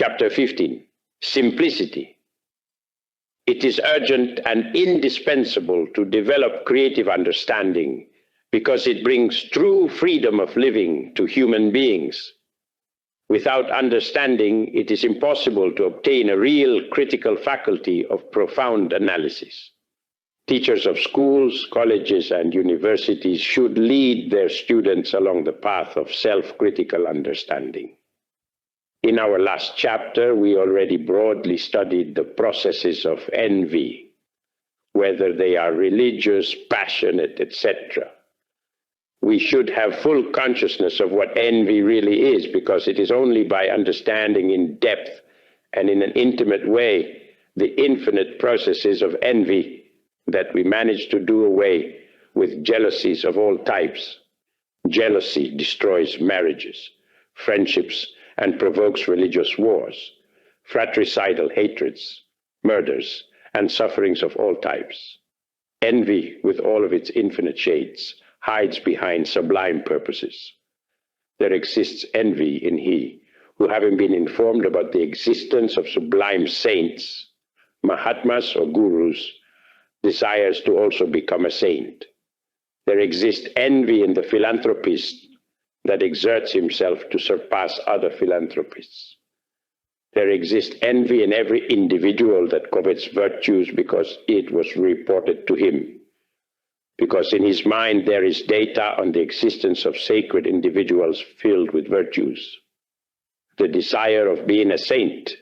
Chapter 15, Simplicity. It is urgent and indispensable to develop creative understanding because it brings true freedom of living to human beings. Without understanding, it is impossible to obtain a real critical faculty of profound analysis. Teachers of schools, colleges, and universities should lead their students along the path of self-critical understanding. In our last chapter, we already broadly studied the processes of envy, whether they are religious, passionate, etc. We should have full consciousness of what envy really is, because it is only by understanding in depth and in an intimate way the infinite processes of envy that we manage to do away with jealousies of all types. Jealousy destroys marriages, friendships, and provokes religious wars, fratricidal hatreds, murders, and sufferings of all types. Envy, with all of its infinite shades, hides behind sublime purposes. There exists envy in he who, having been informed about the existence of sublime saints, Mahatmas or gurus, desires to also become a saint. There exists envy in the philanthropist that exerts himself to surpass other philanthropists. There exists envy in every individual that covets virtues because it was reported to him, because in his mind there is data on the existence of sacred individuals filled with virtues. The desire of being a saint,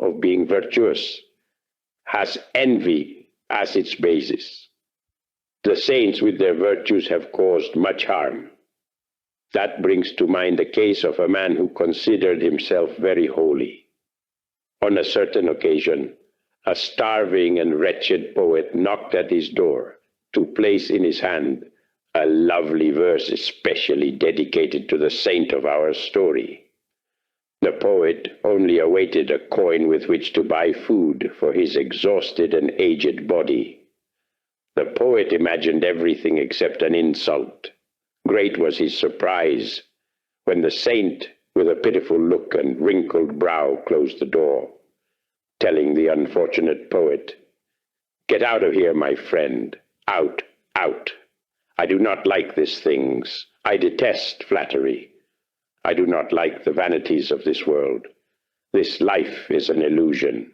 of being virtuous, has envy as its basis. The saints with their virtues have caused much harm. That brings to mind the case of a man who considered himself very holy. On a certain occasion, a starving and wretched poet knocked at his door to place in his hand a lovely verse especially dedicated to the saint of our story. The poet only awaited a coin with which to buy food for his exhausted and aged body. The poet imagined everything except an insult. Great was his surprise when the saint, with a pitiful look and wrinkled brow, closed the door, telling the unfortunate poet, "Get out of here, my friend. Out, out. I do not like these things. I detest flattery. I do not like the vanities of this world. This life is an illusion.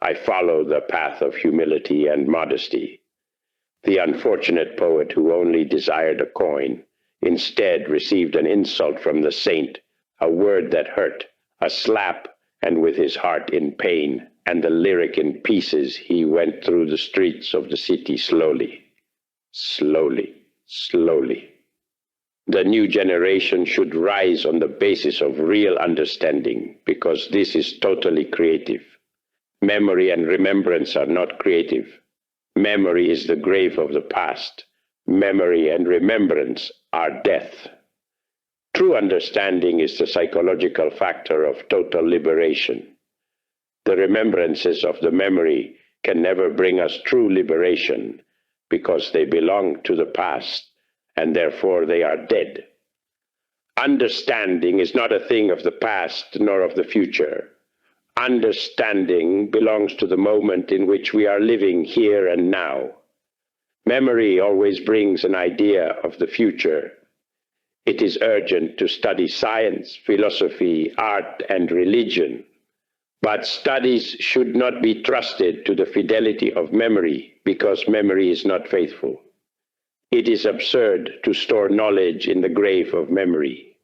I follow the path of humility and modesty." The unfortunate poet, who only desired a coin, instead received an insult from the saint, a word that hurt, a slap, and with his heart in pain and the lyric in pieces, he went through the streets of the city slowly, slowly, slowly. The new generation should rise on the basis of real understanding, because this is totally creative. Memory and remembrance are not creative. Memory is the grave of the past. Memory and remembrance are death. True understanding is the psychological factor of total liberation. The remembrances of the memory can never bring us true liberation, because they belong to the past, and therefore they are dead. Understanding is not a thing of the past nor of the future. Understanding belongs to the moment in which we are living here and now. Memory always brings an idea of the future. It is urgent to study science, philosophy, art, and religion. But studies should not be trusted to the fidelity of memory, because memory is not faithful. It is absurd to store knowledge in the grave of memory.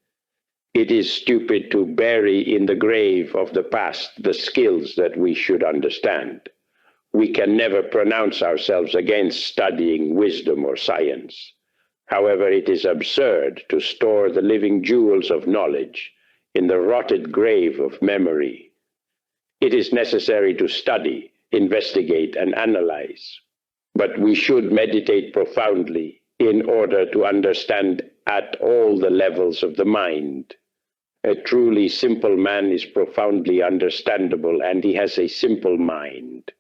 It is stupid to bury in the grave of the past the skills that we should understand. We can never pronounce ourselves against studying wisdom or science. However, it is absurd to store the living jewels of knowledge in the rotted grave of memory. It is necessary to study, investigate, and analyze. But we should meditate profoundly in order to understand at all the levels of the mind. A truly simple man is profoundly understandable, and he has a simple mind.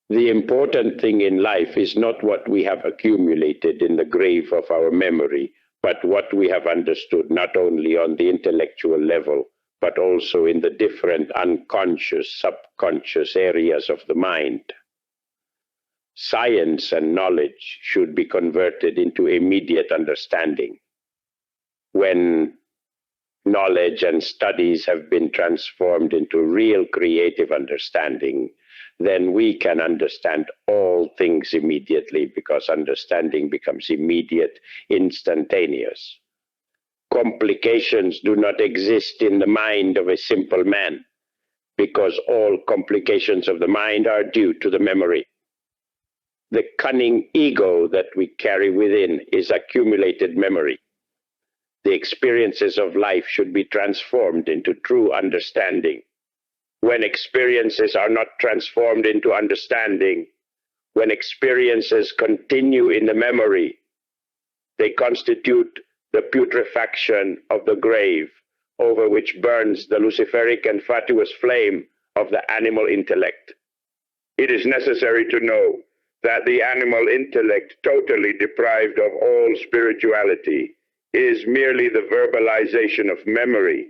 The important thing in life is not what we have accumulated in the grave of our memory, but what we have understood not only on the intellectual level, but also in the different unconscious, subconscious areas of the mind. Science and knowledge should be converted into immediate understanding. When knowledge and studies have been transformed into real creative understanding, then we can understand all things immediately, because understanding becomes immediate, instantaneous. Complications do not exist in the mind of a simple man, because all complications of the mind are due to the memory. The cunning ego that we carry within is accumulated memory. The experiences of life should be transformed into true understanding. When experiences are not transformed into understanding, when experiences continue in the memory, they constitute the putrefaction of the grave, over which burns the luciferic and fatuous flame of the animal intellect. It is necessary to know that the animal intellect, totally deprived of all spirituality, is merely the verbalization of memory,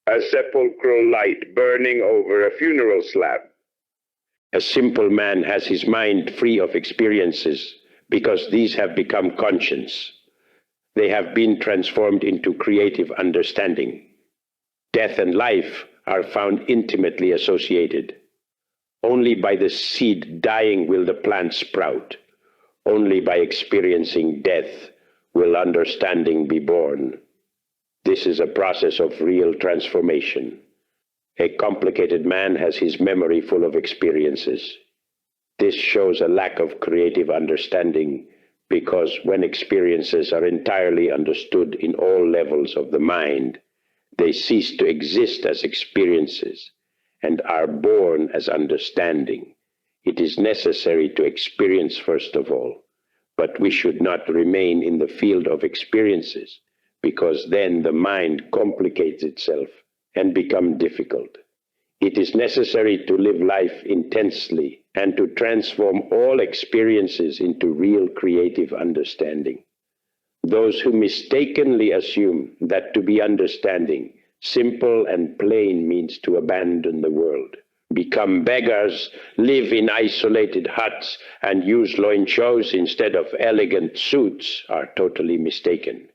a sepulchral light burning over a funeral slab. A simple man has his mind free of experiences because these have become conscience. They have been transformed into creative understanding. Death and life are found intimately associated. Only by the seed dying will the plant sprout. Only by experiencing death will understanding be born. This is a process of real transformation. A complicated man has his memory full of experiences. This shows a lack of creative understanding, because when experiences are entirely understood in all levels of the mind, they cease to exist as experiences and are born as understanding. It is necessary to experience first of all, but we should not remain in the field of experiences, because then the mind complicates itself and becomes difficult. It is necessary to live life intensely and to transform all experiences into real creative understanding. Those who mistakenly assume that to be understanding, simple and plain, means to abandon the world, become beggars, live in isolated huts, and use loincloths instead of elegant suits are totally mistaken.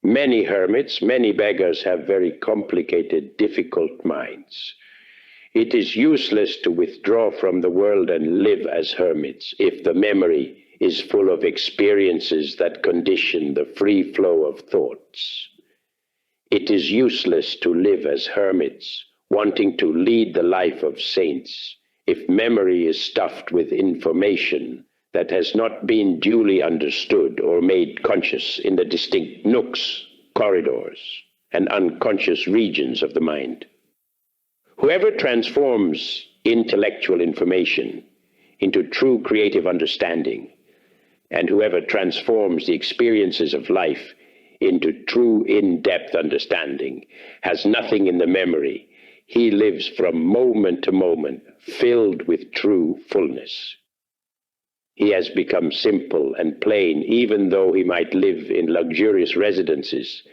Many hermits, many beggars have very complicated, difficult minds. It is useless to withdraw from the world and live as hermits if the memory is full of experiences that condition the free flow of thoughts. It is useless to live as hermits, wanting to lead the life of saints, if memory is stuffed with information that has not been duly understood or made conscious in the distinct nooks, corridors, and unconscious regions of the mind. Whoever transforms intellectual information into true creative understanding, and whoever transforms the experiences of life into true in-depth understanding, has nothing in the memory. He lives from moment to moment, filled with true fullness. He has become simple and plain, even though he might live in luxurious residences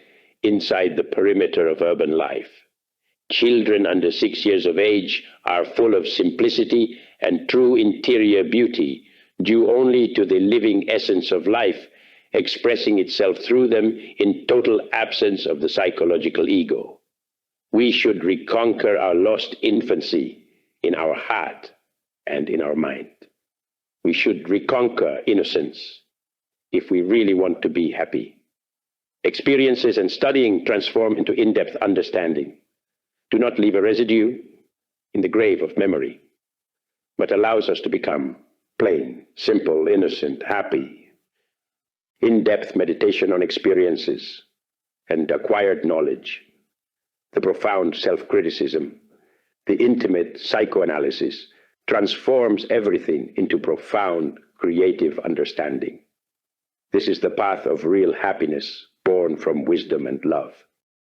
inside the perimeter of urban life. Children under 6 years of age are full of simplicity and true interior beauty, due only to the living essence of life, expressing itself through them in total absence of the psychological ego. We should reconquer our lost infancy in our heart and in our mind. We should reconquer innocence if we really want to be happy. Experiences and studying transform into in-depth understanding. Do not leave a residue in the grave of memory, but allows us to become plain, simple, innocent, happy. In-depth meditation on experiences and acquired knowledge, the profound self-criticism, the intimate psychoanalysis transforms everything into profound creative understanding. This is the path of real happiness born from wisdom and love.